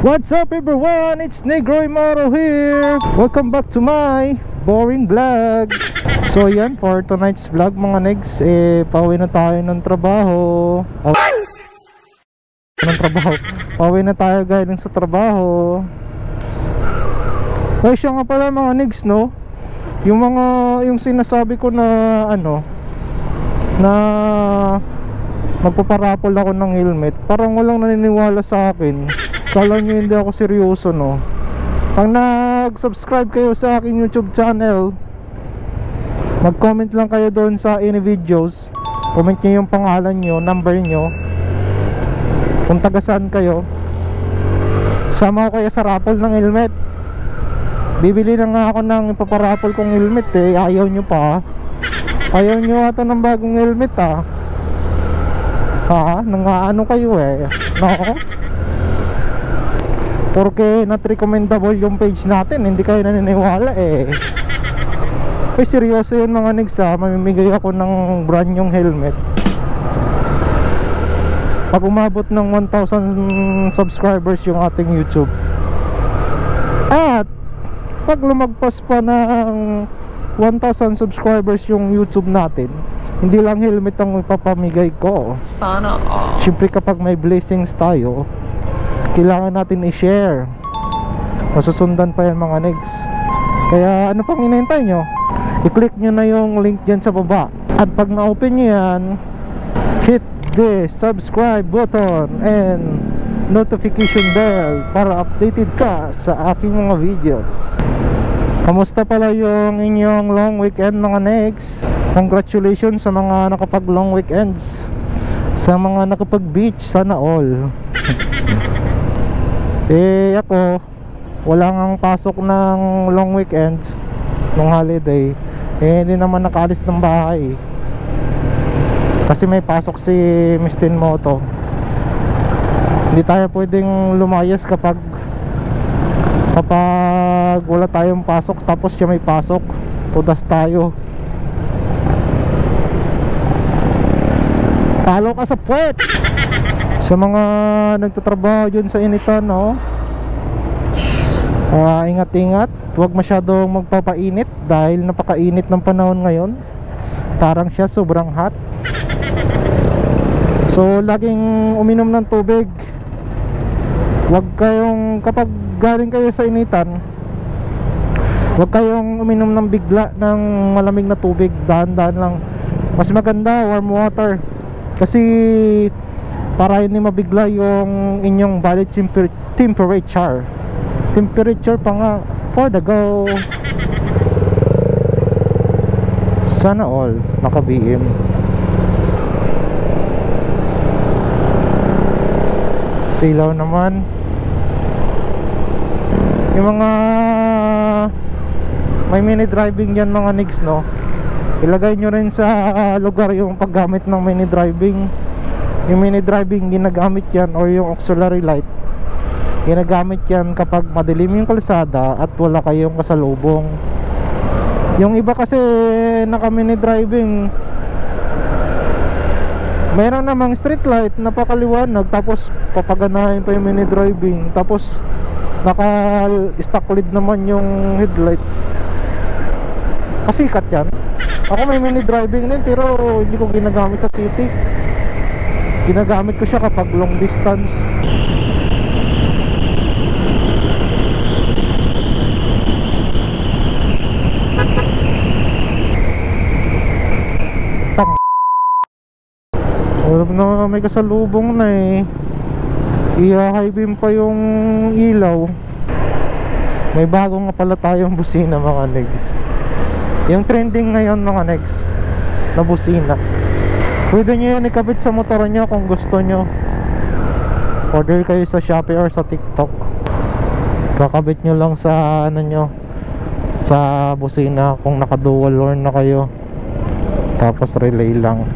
What's up everyone? It's Negroy Moro here. Welcome back to my boring vlog. So yan, for tonight's vlog mga negs, pauwi na tayo ng trabaho. Pauwi na tayo galing sa trabaho. Ay siya nga pala mga negs, no? Yung sinasabi ko na na magpaparapol ako ng helmet, parang walang naniniwala sa akin. Kala nyo hindi ako seryoso, no? Pag nag-subscribe kayo sa aking YouTube channel, mag-comment lang kayo doon sa any videos. Comment nyo yung pangalan nyo, number nyo, kung taga saan kayo. Sama ko kayo sa raffle ng helmet. Bibili na nga ako ng ipaparapol kong helmet ayaw nyo pa. Ayaw nyo ata ng bagong helmet nangaano kayo no? Porque not recommendable yung page natin, hindi kayo naniniwala seryoso yun mga negs mamimigay ako ng brand yung helmet pag umabot ng 1,000 subscribers yung ating YouTube. At pag lumagpas pa ng 1,000 subscribers yung YouTube natin, hindi lang helmet ang ipapamigay ko. Sana all. Siyempre kapag may blessings tayo, kailangan natin i-share. Masusundan pa yan mga negs. Kaya ano pang hinihintay nyo? I-click nyo na yung link dyan sa baba. At pag na-open nyo yan, hit the subscribe button and notification bell para updated ka sa aking mga videos. Kamusta pala yung inyong long weekend mga negs? Congratulations sa mga nakapag long weekends, sa mga nakapag beach, sana all. Ako wala ngang pasok ng long weekend nung holiday, hindi naman nakaalis ng bahay kasi may pasok si Miss Tinmoto. Hindi tayo pwedeng lumayas kapag wala tayong pasok tapos siya may pasok, tudas tayo. Talo ka sa puwet. Sa mga nagtatrabaho dyan sa initan, no? Ingat-ingat, huwag masyadong magpapainit dahil napakainit ng panahon ngayon. Parang siya sobrang hot. So laging uminom ng tubig. Huwag kayong, kapag galing kayo sa initan, huwag kayong uminom ng bigla ng malamig na tubig. Dahan-dahan lang. Mas maganda warm water, kasi para hindi mabigla yung inyong body temperature pa nga. For the go. Sana all naka-BM. Silaw naman. Yung mga may mini driving yan mga negs, no? Ilagay nyo rin sa lugar yung paggamit ng mini driving. Yung mini driving ginagamit yan, or yung auxiliary light ginagamit yan kapag madilim yung kalsada at wala kayong kasalubong. Yung iba kasi naka mini driving, mayroon namang street light, napakaliwanag, tapos papaganahin pa yung mini driving, tapos naka stock lid naman yung headlight. Pasikat yan. Ako may mini driving din, pero hindi ko ginagamit sa city. Ginagamit ko siya kapag long distance. Alam na may kasalubong na i-high beam pa yung ilaw. May bago nga pala tayong busina mga negs. Yung trending ngayon mga negs na busina. Pwede nyo yan ikabit sa motor nyo kung gusto nyo. Order kayo sa Shopee or sa TikTok. Kakabit nyo lang sa sa busina kung naka dual horn na kayo, tapos relay lang.